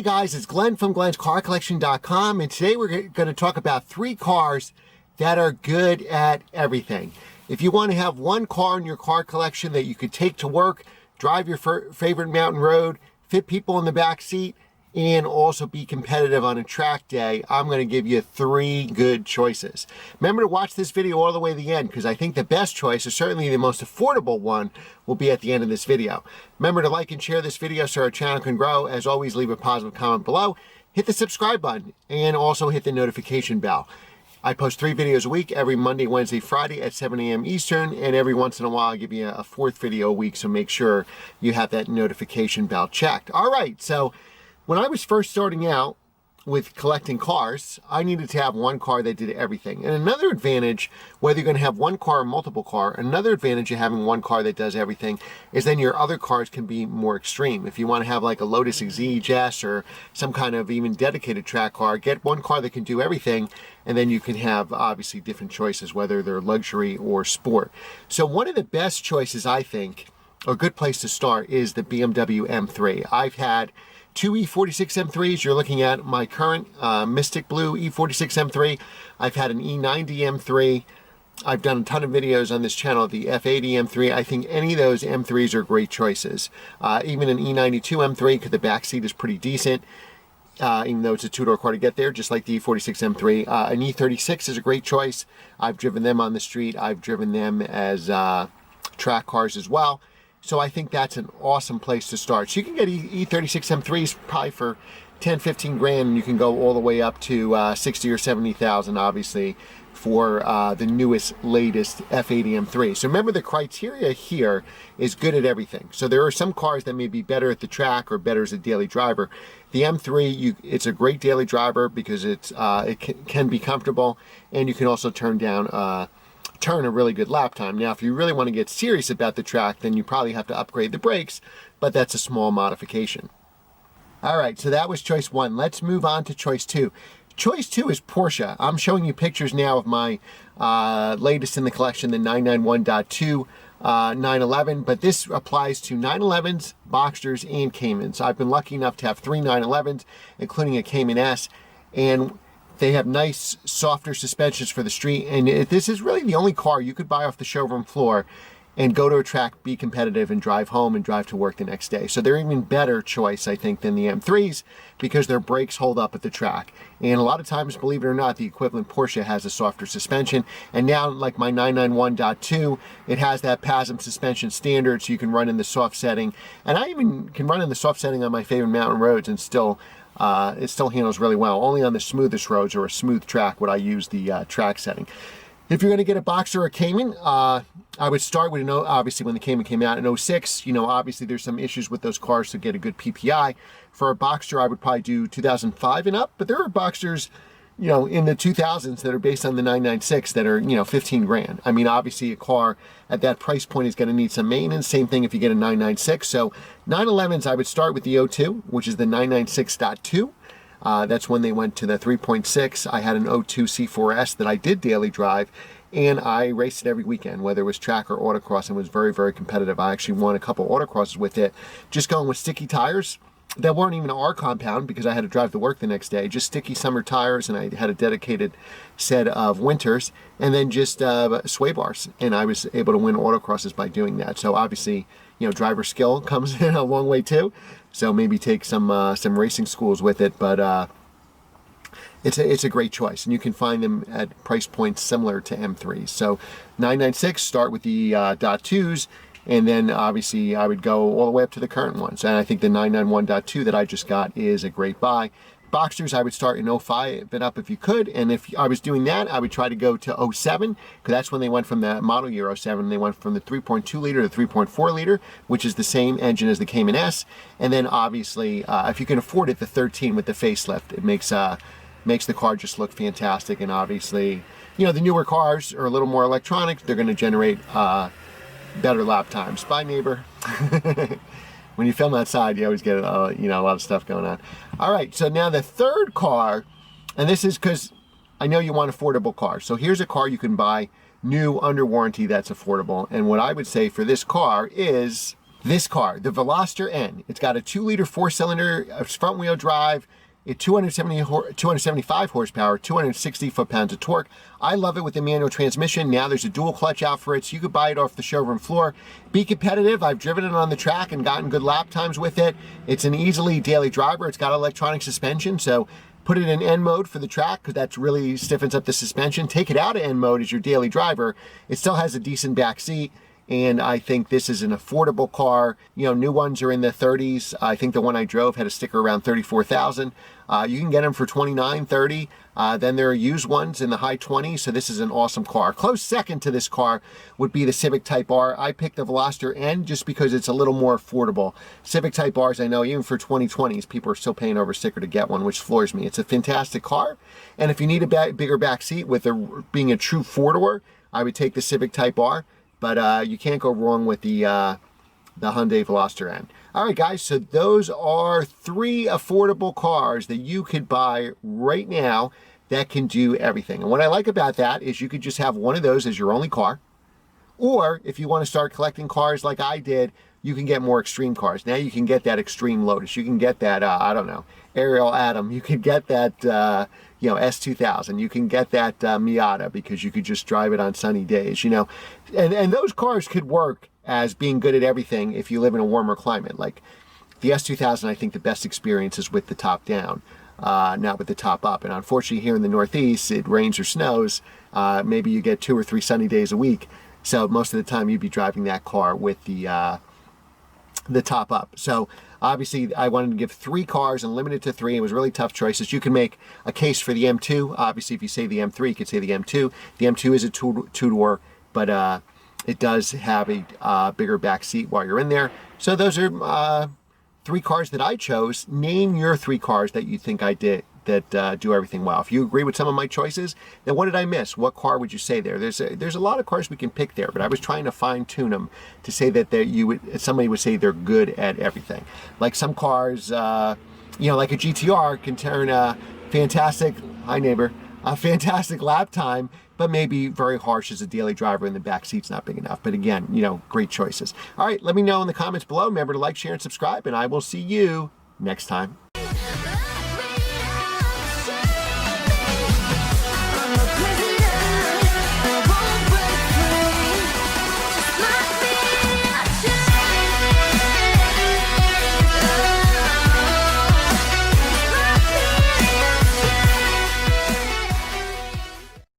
guys, it's Glenn from glenscarcollection.com, and today we're going to talk about 3 cars that are good at everything. If you want to have one car in your car collection that you could take to work, drive your favorite mountain road, fit people in the back seat, and also be competitive on a track day, I'm going to give you 3 good choices. Remember to watch this video all the way to the end, because I think the best choice, or certainly the most affordable one, will be at the end of this video. Remember to like and share this video so our channel can grow. As always, leave a positive comment below. Hit the subscribe button, and also hit the notification bell. I post 3 videos a week, every Monday, Wednesday, Friday at 7 a.m. Eastern, and every once in a while I give you a 4th video a week, so make sure you have that notification bell checked. All right, so when I was first starting out with collecting cars, I needed to have one car that did everything. And another advantage, whether you're going to have one car or multiple car, another advantage of having one car that does everything is then your other cars can be more extreme. If you want to have like a Lotus Exige S or some kind of even dedicated track car, get one car that can do everything, and then you can have obviously different choices, whether they're luxury or sport. So one of the best choices, I think, or a good place to start, is the BMW M3. I've had 2 E46 M3s. You're looking at my current Mystic Blue E46 M3. I've had an E90 M3. I've done a ton of videos on this channel, the F80 M3. I think any of those M3s are great choices. Even an E92 M3, because the back seat is pretty decent, even though it's a 2-door car to get there, just like the E46 M3. An E36 is a great choice. I've driven them on the street. I've driven them as track cars as well. So I think that's an awesome place to start. So you can get E36 M3s probably for 10, 15 grand, and you can go all the way up to 60 or 70,000, obviously, for the newest, latest F80 M3. So remember, the criteria here is good at everything. So there are some cars that may be better at the track or better as a daily driver. The M3, it's a great daily driver because it can be comfortable, and you can also turn a really good lap time. Now, if you really want to get serious about the track, then you probably have to upgrade the brakes, but that's a small modification. All right, so that was choice 1. Let's move on to choice 2. Choice 2 is Porsche. I'm showing you pictures now of my latest in the collection, the 991.2 911, but this applies to 911s, Boxsters, and Caymans. I've been lucky enough to have 3 911s, including a Cayman S, and they have nice, softer suspensions for the street, and this is really the only car you could buy off the showroom floor and go to a track, be competitive, and drive home and drive to work the next day. So they're even better choice, I think, than the M3s because their brakes hold up at the track. And a lot of times, believe it or not, the equivalent Porsche has a softer suspension. And now, like my 991.2, it has that PASM suspension standard, so you can run in the soft setting. And I even can run in the soft setting on my favorite mountain roads and still it still handles really well. Only on the smoothest roads or a smooth track would I use the track setting. If you're going to get a Boxster or a Cayman, I would start with, obviously when the Cayman came out in 06, obviously there's some issues with those cars to get a good PPI. For a Boxster, I would probably do 2005 and up, but there are Boxsters, in the 2000s that are based on the 996 that are, 15 grand. I mean, obviously a car at that price point is going to need some maintenance. Same thing if you get a 996. So 911s, I would start with the 02, which is the 996.2. That's when they went to the 3.6. I had an 02 C4S that I did daily drive, and I raced it every weekend, whether it was track or autocross, and was very, very competitive. I actually won a couple autocrosses with it, just going with sticky tires that weren't even R compound because I had to drive to work the next day. Just sticky summer tires, and I had a dedicated set of winters, and then just sway bars, and I was able to win autocrosses by doing that. So obviously, driver skill comes in a long way too. So maybe take some racing schools with it, but it's a great choice, and you can find them at price points similar to M3s. So 996, start with the .2s, and then obviously I would go all the way up to the current ones. And I think the 991.2 that I just got is a great buy. Boxsters, I would start in 05 and up if you could, and if I was doing that, I would try to go to 07, because that's when they went from the model year 07, they went from the 3.2 liter to 3.4 liter, which is the same engine as the Cayman S, and then obviously, if you can afford it, the 13 with the facelift. It makes the car just look fantastic, and obviously, the newer cars are a little more electronic, they're going to generate better lap times. Bye, neighbor. When you film outside, you always get a lot of stuff going on. All right, so now the third car, and this is because I know you want affordable cars. So here's a car you can buy new under warranty that's affordable. And what I would say for this car is This car, the Veloster N. It's got a 2-liter 4-cylinder front-wheel drive, 275 horsepower, 260 foot-pounds of torque. I love it with the manual transmission. Now there's a dual clutch out for it, so you could buy it off the showroom floor. Be competitive. I've driven it on the track and gotten good lap times with it. It's an easily daily driver. It's got electronic suspension, so put it in N mode for the track because that really stiffens up the suspension. Take it out of N mode as your daily driver. It still has a decent back seat. And I think this is an affordable car. You know, new ones are in the 30s. I think the one I drove had a sticker around 34,000. You can get them for 29, 30. Then there are used ones in the high 20s. So this is an awesome car. Close second to this car would be the Civic Type R. I picked the Veloster N just because it's a little more affordable. Civic Type R's, I know, even for 2020s, people are still paying over a sticker to get one, which floors me. It's a fantastic car. And if you need a bigger back seat with being a true four-door, I would take the Civic Type R. But you can't go wrong with the Hyundai Veloster N. All right, guys, so those are 3 affordable cars that you could buy right now that can do everything. And what I like about that is you could just have one of those as your only car. Or if you want to start collecting cars like I did, you can get more extreme cars. Now you can get that Extreme Lotus. You can get that, I don't know, Ariel Atom. You could get that, S2000. You can get that Miata because you could just drive it on sunny days, you know. And those cars could work as being good at everything if you live in a warmer climate. Like the S2000, I think the best experience is with the top down, not with the top up. And unfortunately here in the Northeast, it rains or snows. Maybe you get 2 or 3 sunny days a week. So most of the time you'd be driving that car with the top up. So obviously I wanted to give 3 cars and limit it to 3. It was really tough choices. You can make a case for the M2. Obviously if you say the M3, you could say the M2. The M2 is a two-door, but it does have a bigger back seat while you're in there. So those are 3 cars that I chose. Name your 3 cars that you think I did that do everything well. If you agree with some of my choices, then what did I miss? What car would you say there? There's a lot of cars we can pick there, but I was trying to fine tune them to say that somebody would say they're good at everything. Like some cars, like a GTR can turn a fantastic, hi neighbor, a fantastic lap time, but maybe very harsh as a daily driver and the back seat's not big enough. But again, great choices. All right, let me know in the comments below. Remember to like, share, and subscribe, and I will see you next time.